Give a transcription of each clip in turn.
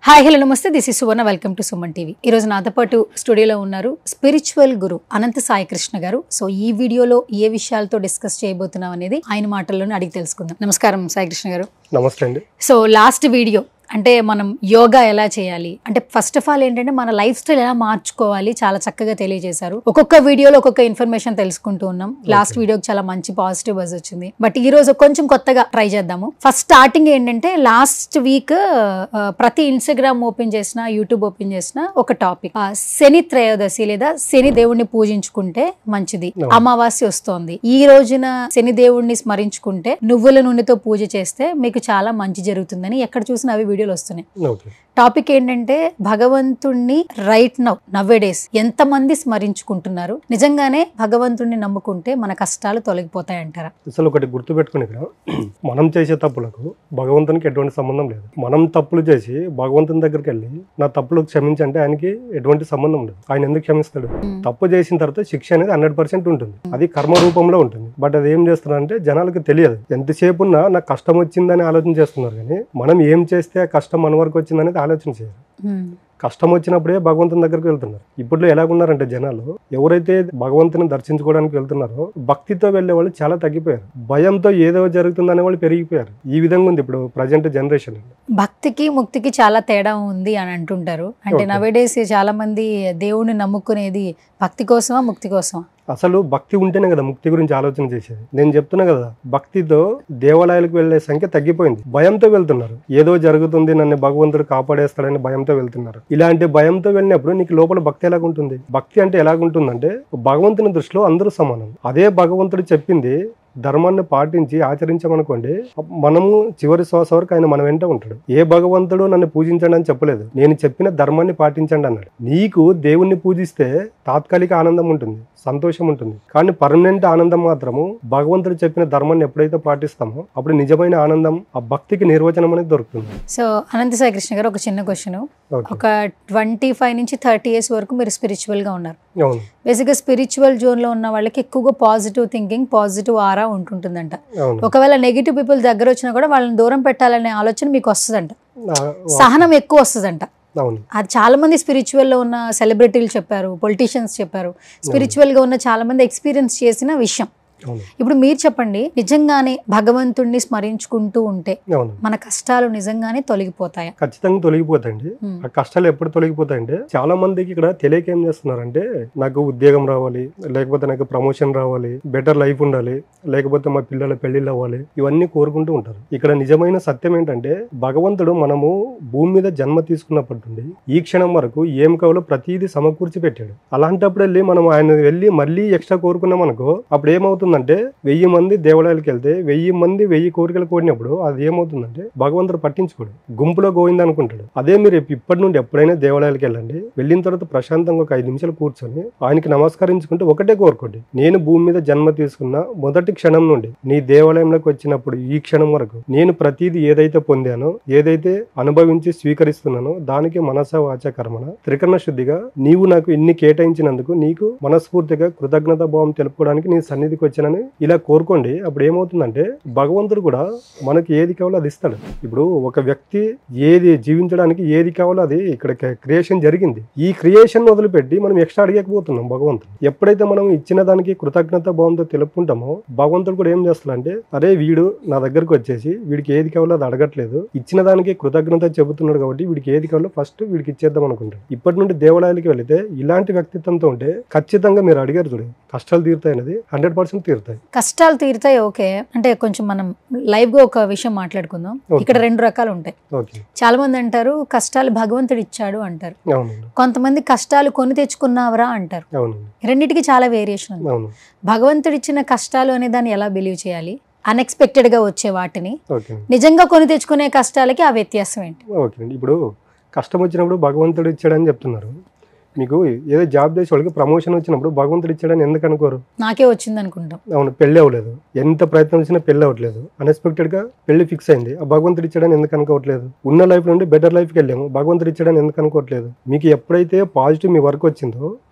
Hi hello నమస్తే this is Suvarna welcome to Suman TV. ఈ రోజు నాతో పాటు స్టూడియోలో ఉన్నారు స్పిరిచువల్ గురు అనంత సాయి కృష్ణ గారు. సో ఈ వీడియోలో ఏ విషయాలతో డిస్కస్ చేయబోతున్నాం అనేది ఆయన మాటల్లోనే అడిగి తెలుసుకుందాం. నమస్కారం సాయి కృష్ణ గారు. నమస్తే అండి. సో లాస్ట్ వీడియో అంటే మనం యోగా ఎలా చేయాలి అంటే ఫస్ట్ ఆఫ్ ఆల్ ఏంటంటే మన లైఫ్ స్టైల్ ఎలా మార్చుకోవాలి చాలా చక్కగా తెలియజేశారు. ఒక్కొక్క వీడియోలో ఒక్కొక్క ఇన్ఫర్మేషన్ తెలుసుకుంటూ ఉన్నాం. లాస్ట్ వీడియోకి చాలా మంచి పాజిటివ్ బజ్ వచ్చింది. బట్ ఈ రోజు కొంచెం కొత్తగా ట్రై చేద్దాము. ఫస్ట్ స్టార్టింగ్ ఏంటంటే లాస్ట్ వీక్ ప్రతి ఇన్స్టాగ్రామ్ ఓపెన్ చేసిన యూట్యూబ్ ఓపెన్ చేసిన ఒక టాపిక్ శని త్రయోదశి లేదా శని దేవుణ్ణి పూజించుకుంటే మంచిది, అమావాస్య వస్తోంది, ఈ రోజున శని దేవుణ్ణి స్మరించుకుంటే నువ్వుల నూనెతో పూజ చేస్తే మీకు చాలా మంచి జరుగుతుందని ఎక్కడ చూసిన అవి వీడియోలు వస్తున్నాయి. టాపిక్ ఏంటంటే భగవంతుణ్ణి రైట్ నవ్ డేస్ ఎంత మంది స్మరించుకుంటున్నారు, నిజంగానే భగవంతుణ్ణి నమ్ముకుంటే మన కష్టాలు తొలగిపోతాయి అంటారా? అసలు ఒకటి గుర్తు పెట్టుకుని మనం చేసే తప్పులకు భగవంతునికి ఎటువంటి సంబంధం లేదు. మనం తప్పులు చేసి భగవంతుని దగ్గరికి వెళ్ళి నా తప్పులు క్షమించంటే ఆయనకి ఎటువంటి సంబంధం లేదు. ఆయన ఎందుకు క్షమిస్తాడు? తప్పు చేసిన తర్వాత శిక్ష అనేది 100% ఉంటుంది. అది కర్మ రూపంలో ఉంటుంది. బట్ అది ఏం చేస్తున్నారంటే జనాలకు తెలియదు. ఎంతసేపు ఉన్నా నాకు కష్టం వచ్చిందని ఆలోచన చేస్తున్నారు, కానీ మనం ఏం చేస్తే కష్టం మన వరకు వచ్చిందనేది ఆలోచన చేయరు. కష్టం వచ్చినప్పుడే భగవంతుని దగ్గరికి వెళ్తున్నారు. ఇప్పుడు ఎలాగున్నారంటే జనాలు ఎవరైతే భగవంతుని దర్శించుకోవడానికి వెళ్తున్నారో భక్తితో వెళ్లే వాళ్ళు చాలా తగ్గిపోయారు. భయంతో ఏదో జరుగుతుందనే వాళ్ళు పెరిగిపోయారు. ఈ విధంగా ఉంది ఇప్పుడు ప్రజెంట్ జనరేషన్. భక్తికి ముక్తికి చాలా తేడా ఉంది అని అంటుంటారు. అంటే నవేడేస్ చాలా మంది దేవుణ్ణి నమ్ముకునేది భక్తి కోసమా ముక్తి కోసమా? అసలు భక్తి ఉంటేనే కదా ముక్తి గురించి ఆలోచన చేసేది. నేను చెప్తున్నా కదా, భక్తితో దేవాలయాలకు వెళ్లే సంఖ్య తగ్గిపోయింది. భయంతో వెళ్తున్నారు. ఏదో జరుగుతుంది, నన్ను భగవంతుడు కాపాడేస్తాడని భయంతో వెళ్తున్నారు. ఇలాంటి భయంతో వెళ్ళినప్పుడు నీకు లోపల భక్తి ఎలాగుంటుంది? భక్తి అంటే ఎలాగుంటుందంటే భగవంతుని దృష్టిలో అందరూ సమానం. అదే భగవంతుడు చెప్పింది ధర్మాన్ని పాటించి ఆచరించామనుకోండి, మనము చివరి శ్వాస వరకు ఆయన మన వెంట ఉంటాడు. ఏ భగవంతుడు నన్ను పూజించండి అని చెప్పలేదు, నేను చెప్పిన ధర్మాన్ని పాటించండి అన్నాడు. నీకు దేవుణ్ణి పూజిస్తే తాత్కాలిక ఆనందం ఉంటుంది, సంతోషం ఉంటుంది, కానీ పర్మనెంట్ ఆనందం మాత్రము భగవంతుడు చెప్పిన ధర్మాన్ని ఎప్పుడైతే పాటిస్తామో అప్పుడు నిజమైన ఆనందం, ఆ భక్తికి నిర్వచనం అనేది దొరుకుతుంది. సో అనంత సాయి కృష్ణ గారు, ఒక చిన్న క్వశ్చన్. ఒక 25 నుంచి 30 years వరకు మీరు స్పిరిచువల్ గా ఉన్నారు. బేసిక్ గా స్పిరిచువల్ జోన్ లో ఉన్న వాళ్ళకి ఎక్కువగా పాజిటివ్ థింకింగ్, పాజిటివ్ ఆరా ఉంటుందంట. ఒకవేళ నెగిటివ్ పీపుల్ దగ్గర వచ్చినా కూడా వాళ్ళని దూరం పెట్టాలనే ఆలోచన మీకు వస్తుందంట, సహనం ఎక్కువ వస్తుందంట. అది చాలా మంది స్పిరిచువల్ లో ఉన్న సెలబ్రిటీలు చెప్పారు, పొలిటీషియన్స్ చెప్పారు, స్పిరిచువల్ గా ఉన్న చాలా మంది ఎక్స్పీరియన్స్ చేసిన విషయం. ఇప్పుడు మీరు చెప్పండి, నిజంగానే భగవంతుణ్ణి స్మరించుకుంటూ ఉంటే మన కష్టాలు నిజంగానే తొలగిపోతాయా? ఖచ్చితంగా తొలగిపోతాయండి. ఆ కష్టాలు ఎప్పుడు తొలగిపోతాయంటే చాలా మందికి ఇక్కడ తెలియక ఏం చేస్తున్నారంటే నాకు ఉద్యోగం రావాలి, లేకపోతే నాకు ప్రమోషన్ రావాలి, బెటర్ లైఫ్ ఉండాలి, లేకపోతే మా పిల్లల పెళ్లిళ్ళు అవ్వాలి, ఇవన్నీ కోరుకుంటూ ఉంటారు. ఇక్కడ నిజమైన సత్యం ఏంటంటే భగవంతుడు మనము భూమి మీద జన్మ తీసుకున్నప్పటి నుండి ఈ క్షణం వరకు ఏం కావాలో ప్రతిదీ సమకూర్చి పెట్టాడు. అలాంటప్పుడు వెళ్ళి మనం ఆయన వెళ్ళి మళ్ళీ ఎక్స్ట్రా కోరుకున్నాం అనుకో, అప్పుడు ఏమవుతుంది అంటే 1000 మంది దేవాలయాలకు వెళ్తే 1000 మంది 1000 కోరికలు కోరినప్పుడు అది ఏమవుతుందంటే భగవంతుడు పట్టించుకోడు, గుంపులో గోవింద అనుకుంటాడు. అదే మీరు ఇప్పటి నుండి ఎప్పుడైనా దేవాలయాలకు వెళ్ళండి, వెళ్ళిన తర్వాత ప్రశాంతంగా ఒక 5 నిమిషాలు కూర్చొని ఆయనకి నమస్కరించుకుంటే ఒకటే కోరుకోండి, నేను భూమి మీద జన్మ తీసుకున్న మొదటి క్షణం నుండి నీ దేవాలయంలోకి వచ్చినప్పుడు ఈ క్షణం వరకు నేను ప్రతిదీ ఏదైతే పొందానో, ఏదైతే అనుభవించి స్వీకరిస్తున్నానో దానికి మనస వాచ కర్మణ త్రికరణ శుద్ధిగా నీవు నాకు ఇన్ని కేటాయించినందుకు నీకు మనస్ఫూర్తిగా కృతజ్ఞత భావం తెలుపుకోవడానికి నీ సన్నిధికి వచ్చి ఇలా కోరుకోండి. అప్పుడు ఏమవుతుందంటే భగవంతుడు కూడా మనకి ఏది కావాలో అది ఇస్తాడు. ఇప్పుడు ఒక వ్యక్తి ఏది జీవించడానికి ఏది కావాలో అది ఇక్కడ క్రియేషన్ జరిగింది. ఈ క్రియేషన్ వదిలిపెట్టి మనం ఎక్స్ట్రా అడిగకపోతున్నాం భగవంతుడు. ఎప్పుడైతే మనం ఇచ్చిన దానికి కృతజ్ఞత భావంతో తెలుపుకుంటామో భగవంతుడు కూడా ఏం చేస్తాడంటే అరే వీడు నా దగ్గరకు వచ్చేసి వీడికి ఏది కావాలో అది అడగట్లేదు, ఇచ్చిన దానికి కృతజ్ఞత చెబుతున్నాడు కాబట్టి వీడికి ఏది కావాలో ఫస్ట్ వీడికి ఇచ్చేద్దాం అనుకుంటాడు. ఇప్పటి నుండి దేవాలయాలకి వెళితే ఇలాంటి వ్యక్తిత్వంతో ఉంటే ఖచ్చితంగా మీరు అడిగారు చూడండి, కష్టాలు తీరుతాయి అనేది 100% తీరుతాయి. కష్టాలు తీరుతాయి ఓకే. అంటే కొంచెం మనం లైవ్ గా ఒక విషయం మాట్లాడుకుందాం. ఇక్కడ 2 రకాలు ఉంటాయి. చాలా మంది అంటారు కష్టాలు భగవంతుడు ఇచ్చాడు అంటారు, కొంతమంది కష్టాలు కొని తెచ్చుకున్నావరా అంటారు. రెండింటికి చాలా వేరియేషన్ ఉంది. భగవంతుడు ఇచ్చిన కష్టాలు అనే దాన్ని ఎలా బిలీవ్ చేయాలి? అన్ఎక్స్పెక్టెడ్ గా వచ్చే వాటిని నిజంగా కొని తెచ్చుకునే కష్టాలకి ఆ వ్యత్యాసం ఏంటి? ఇప్పుడు కష్టం వచ్చినప్పుడు భగవంతుడు ఇచ్చాడని చెప్తున్నారు. మీకు ఏదో జాబ్ చేసే వాళ్ళకి ప్రమోషన్ వచ్చినప్పుడు భగవంతుడు ఇచ్చాడని ఎందుకు అనుకోరు? నాకే వచ్చింది అనుకుంటాం. అవును, పెళ్లి అవ్వలేదు, ఎంత ప్రయత్నం వచ్చినా పెళ్లి అవ్వట్లేదు, అన్ఎక్స్పెక్టెడ్ గా పెళ్లి ఫిక్స్ అయింది, ఆ భగవంతుడు ఇచ్చాడని ఎందుకు అనుకోవట్లేదు? ఉన్న లైఫ్ నుండి బెటర్ లైఫ్కి వెళ్ళాము, భగవంతుడు ఇచ్చాడని ఎందుకు అనుకోవట్లేదు? మీకు ఎప్పుడైతే పాజిటివ్ మీ వర్క్ వచ్చిందో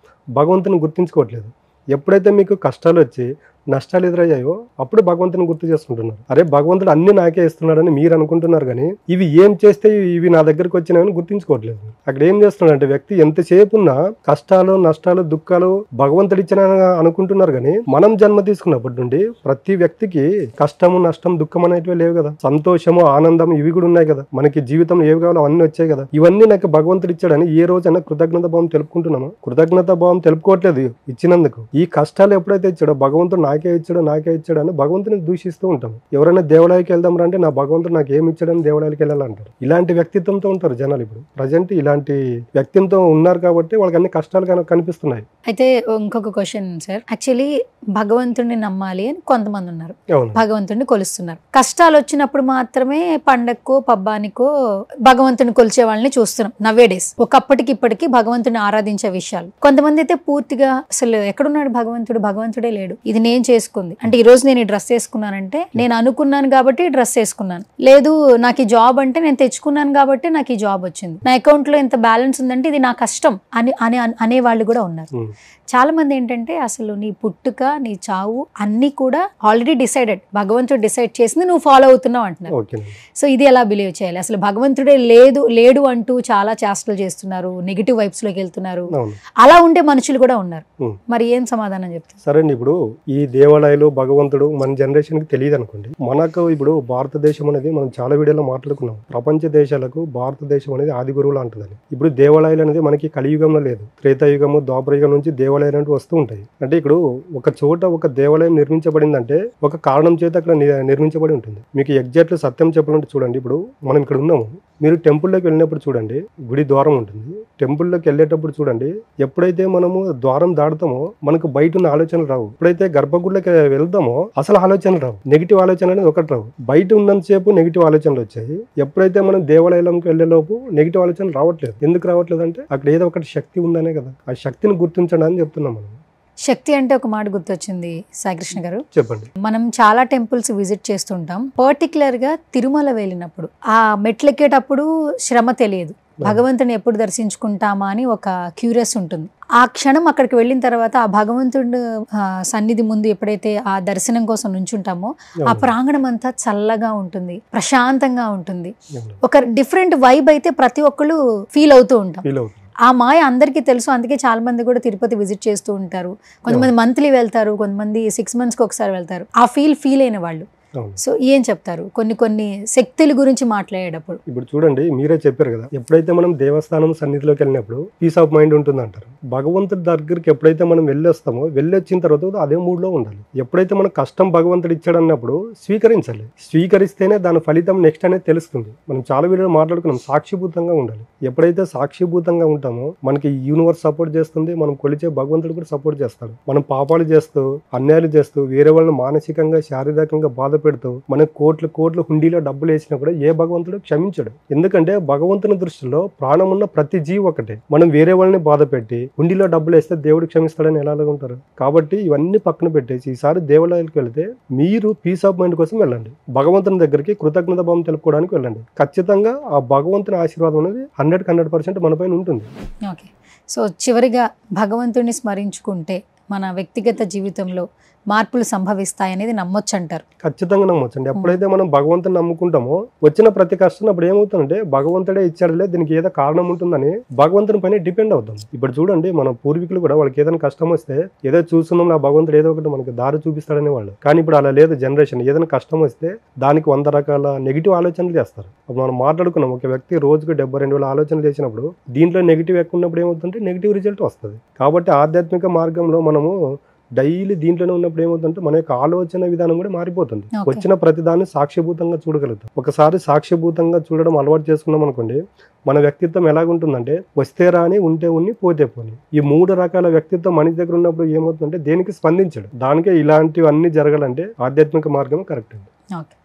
భగవంతుని గుర్తించుకోవట్లేదు. ఎప్పుడైతే మీకు కష్టాలు వచ్చి నష్టాలు ఎదురయ్యాయో అప్పుడు భగవంతుని గుర్తు చేసుకుంటున్నారు. అరే భగవంతుడు అన్ని నాకే ఇస్తున్నాడని మీరు అనుకుంటున్నారు, కానీ ఇవి ఏం చేస్తే ఇవి నా దగ్గరకు వచ్చినాయని గుర్తించుకోవట్లేదు. అక్కడ ఏం చేస్తున్నాడంటే వ్యక్తి ఎంతసేపు ఉన్నా కష్టాలు నష్టాలు దుఃఖాలు భగవంతుడు ఇచ్చిన అనుకుంటున్నారు, కానీ మనం జన్మ తీసుకున్నప్పటి నుండి ప్రతి వ్యక్తికి కష్టము నష్టం దుఃఖం అనేటివి లేవు కదా, సంతోషము ఆనందం ఇవి కూడా ఉన్నాయి కదా, మనకి జీవితం ఏవి కావాలో అవన్నీ వచ్చాయి కదా. ఇవన్నీ నాకు భగవంతుడు ఇచ్చాడని ఏ రోజైనా కృతజ్ఞత భావం తెలుపుకుంటున్నామా? కృతజ్ఞత భావం తెలుపుకోవట్లేదు ఇచ్చినందుకు. ఈ కష్టాలు ఎప్పుడైతే ఇచ్చాడో భగవంతుడు నాకే ఇచ్చాడు అని భగవంతుని దూషిస్తూ ఉంటాం. ఎవరైనా దేవాలయానికి వెళ్దాం అంటే నా భగవంతుడు నాకు ఏమి ఇచ్చాడని దేవాలయానికి వెళ్ళాలంటారు. ఇలాంటి వ్యక్తిత్వంతో ఉంటారు జనాలు. ఇప్పుడు ప్రజెంట్ ఇలాంటి వ్యక్తిత్వం ఉన్నారు కాబట్టి వాళ్ళకి అన్ని కష్టాలు కనిపిస్తున్నాయి. అయితే ఇంకొక క్వశ్చన్ సార్, యాక్చువల్లీ భగవంతుడిని నమ్మాలి అని కొంతమంది ఉన్నారు, భగవంతుడిని కొలుస్తున్నారు. కష్టాలు వచ్చినప్పుడు మాత్రమే పండక్కో పబ్బానికో భగవంతుని కొలిచే వాళ్ళని చూస్తున్నాం నవ్వే డేస్. ఒకప్పటికి ఇప్పటికి భగవంతుని ఆరాధించే విషయాలు. కొంతమంది అయితే పూర్తిగా అసలు ఎక్కడున్నాడు భగవంతుడే లేడు, ఇది నేను చేసుకుంది అంటే ఈ రోజు నేను ఈ డ్రెస్ వేసుకున్నానంటే నేను అనుకున్నాను కాబట్టి డ్రెస్ వేసుకున్నాను, లేదు నాకు ఈ జాబ్ అంటే నేను తెచ్చుకున్నాను కాబట్టి నాకు ఈ జాబ్ వచ్చింది, నా అకౌంట్ లో ఇంత బ్యాలెన్స్ ఉందంటే ఇది నా కష్టం అనే వాళ్ళు కూడా ఉన్నారు. చాలా మంది ఏంటంటే అసలు నీ పుట్టుక నీ చావు అన్ని కూడా ఆల్రెడీ డిసైడెడ్, భగవంతుడు డిసైడ్ చేసింది, నువ్వు ఫాలో అవుతున్నావు అంటున్నారు. సో ఇది ఎలా బిలీవ్ చేయాలి? అసలు భగవంతుడే లేడు అంటూ చాలా చేష్టలు చేస్తున్నారు, నెగిటివ్ వైబ్స్ లోకి వెళ్తున్నారు, అలా ఉండే మనుషులు కూడా ఉన్నారు. మరి ఏం సమాధానం చెప్తారు? సరే అండి, ఇప్పుడు ఈ దేవాలయాలు భగవంతుడు మన జనరేషన్ కి తెలియదు అనుకోండి. మనకు ఇప్పుడు భారతదేశం అనేది మనం చాలా వీడియోలో మాట్లాడుకున్నాం, ప్రపంచ దేశాలకు భారతదేశం అనేది ఆది గురువులు అంటుందని. ఇప్పుడు దేవాలయాలు అనేది మనకి కలియుగంలో లేదు, త్రేతాయుగము ద్వాపరయుగం నుంచి దేవాలయాలు వస్తూ ఉంటాయి. అంటే ఇక్కడ ఒక చోట ఒక దేవాలయం నిర్మించబడిందంటే ఒక కారణం చేత అక్కడ నిర్మించబడి ఉంటుంది. మీకు ఎగ్జాక్ట్ సత్యం చెప్పాలంటే చూడండి, ఇప్పుడు మనం ఇక్కడ ఉన్నాము, మీరు టెంపుల్లోకి వెళ్ళినప్పుడు చూడండి గుడి ద్వారం ఉంటుంది, టెంపుల్లోకి వెళ్ళేటప్పుడు చూడండి ఎప్పుడైతే మనము ద్వారం దాడుతామో మనకు బయట ఉన్న ఆలోచనలు రావు, ఎప్పుడైతే గర్భగుడిలోకి వెళ్తామో అసలు ఆలోచనలు రావు, నెగిటివ్ ఆలోచన అనేది ఒకటి రావు. బయట ఉన్నంతసేపు నెగిటివ్ ఆలోచనలు వచ్చాయి, ఎప్పుడైతే మనం దేవాలయంకి వెళ్ళేలోపు నెగిటివ్ ఆలోచనలు రావట్లేదు. ఎందుకు రావట్లేదు అంటే అక్కడ ఏదో ఒకటి శక్తి ఉందనే కదా, ఆ శక్తిని గుర్తించండి అని చెప్తున్నాం మనం. శక్తి అంటే ఒక మాట గుర్తొచ్చింది సాయికృష్ణ గారు, చెప్పండి. మనం చాలా టెంపుల్స్ విజిట్ చేస్తుంటాం, పర్టికులర్ గా తిరుమల వెళ్ళినప్పుడు ఆ మెట్లెక్కేటప్పుడు శ్రమ తెలియదు, భగవంతుని ఎప్పుడు దర్శించుకుంటామా అని ఒక క్యూరియస్ ఉంటుంది. ఆ క్షణం అక్కడికి వెళ్ళిన తర్వాత ఆ భగవంతుడి సన్నిధి ముందు ఎప్పుడైతే ఆ దర్శనం కోసం నుంచుంటామో ఆ ప్రాంగణం అంతా చల్లగా ఉంటుంది, ప్రశాంతంగా ఉంటుంది, ఒక డిఫరెంట్ వైబ్ అయితే ప్రతి ఒక్కళ్ళు ఫీల్ అవుతూ ఉంటాం. ఆ మాయ అందరికీ తెలుసు, అందుకే చాలా మంది కూడా తిరుపతి విజిట్ చేస్తూ ఉంటారు. కొంతమంది మంత్లీ వెళ్తారు, కొంతమంది 6 months ఒకసారి వెళ్తారు. ఆ ఫీల్ అయిన వాళ్ళు. సో ఏం చెప్తారు కొన్ని శక్తుల గురించి మాట్లాడేటప్పుడు? ఇప్పుడు చూడండి, మీరే చెప్పారు కదా, ఎప్పుడైతే మనం దేవస్థానం సన్నిధిలోకి వెళ్ళినప్పుడు పీస్ ఆఫ్ మైండ్ ఉంటుంది అంటారు. భగవంతుడి దగ్గరికి ఎప్పుడైతే మనం వెళ్ళొస్తామో వెళ్ళొచ్చిన తర్వాత అదే మూడ్ లో ఉండాలి. ఎప్పుడైతే మనం కష్టం భగవంతుడు ఇచ్చాడు అన్నప్పుడు స్వీకరించాలి, స్వీకరిస్తేనే దాని ఫలితం నెక్స్ట్ అనేది తెలుస్తుంది. మనం చాలా వీడియోలో మాట్లాడుకున్నాం, సాక్షిభూతంగా ఉండాలి. ఎప్పుడైతే సాక్షిభూతంగా ఉంటామో మనకి యూనివర్స్ సపోర్ట్ చేస్తుంది, మనం కొలిచే భగవంతుడు కూడా సపోర్ట్ చేస్తాడు. మనం పాపాలు చేస్తూ అన్యాయాలు చేస్తూ వేరే వాళ్ళని మానసికంగా శారీరకంగా బాధ పెడుతూ మనకు కోట్లు హుండీలో డబ్బులు వేసినా కూడా ఏ భగవంతుడు క్షమించడు. ఎందుకంటే భగవంతుని దృష్టిలో ప్రాణం ఉన్న ప్రతి జీవి ఒకటే. మనం వేరే వాళ్ళని బాధ పెట్టి హుండీలో డబ్బులు వేస్తే దేవుడు క్షమిస్తాడని ఎలా ఉంటారు? కాబట్టి ఇవన్నీ పక్కన పెట్టేసి ఈసారి దేవాలయాలకు వెళ్తే మీరు పీస్ ఆఫ్ మైండ్ కోసం వెళ్ళండి, భగవంతుని దగ్గరికి కృతజ్ఞత భావం తెలుపుకోవడానికి వెళ్ళండి. ఖచ్చితంగా ఆ భగవంతుని ఆశీర్వాదం అనేది 100% మన పైన ఉంటుంది. ఓకే, సో చివరిగా భగవంతుడిని స్మరించుకుంటే మన వ్యక్తిగత జీవితంలో మార్పులు సంభవిస్తాయనేది నమ్మొచ్చు అంటారు? ఖచ్చితంగా నమ్మొచ్చండి. ఎప్పుడైతే మనం భగవంతుని నమ్ముకుంటామో వచ్చిన ప్రతి కష్టం అప్పుడు ఏమవుతుందంటే భగవంతుడే ఇచ్చాడులే, దీనికి ఏదో కారణం ఉంటుందని భగవంతుని పైన డిపెండ్ అవుతాం. ఇప్పుడు చూడండి, మన పూర్వీకులు కూడా వాళ్ళకి ఏదైనా కష్టం వస్తే ఏదో చూస్తున్నాం నా భగవంతుడు ఏదో ఒకటి మనకి దారి చూపిస్తాడనే వాళ్ళు. కానీ ఇప్పుడు అలా లేదు జనరేషన్. ఏదైనా కష్టం వస్తే దానికి 100 రకాల నెగిటివ్ ఆలోచనలు చేస్తారు. అప్పుడు మనం మాట్లాడుకున్నాం, ఒక వ్యక్తి రోజుకు 72,000 ఆలోచనలు చేసినప్పుడు దీంట్లో నెగిటివ్ ఎక్కువ ఉన్నప్పుడు ఏమవుతుందంటే నెగిటివ్ రిజల్ట్ వస్తుంది. కాబట్టి ఆధ్యాత్మిక మార్గంలో మనము డైలీ దీంట్లోనే ఉన్నప్పుడు ఏమవుతుందంటే మన యొక్క ఆలోచన విధానం కూడా మారిపోతుంది. వచ్చిన ప్రతిదాన్ని సాక్ష్యభూతంగా చూడగలుగుతాం. ఒకసారి సాక్ష్యభూతంగా చూడడం అలవాటు చేసుకున్నాం అనుకోండి, మన వ్యక్తిత్వం ఎలాగుంటుందంటే వస్తే రాని, ఉంటే ఉన్ని, పోతే పోని. ఈ 3 రకాల వ్యక్తిత్వం మనిషి దగ్గర ఉన్నప్పుడు ఏమవుతుందంటే దేనికి స్పందించడు. దానికే ఇలాంటివన్నీ జరగాలంటే ఆధ్యాత్మిక మార్గం కరెక్ట్ అండి. ఓకే.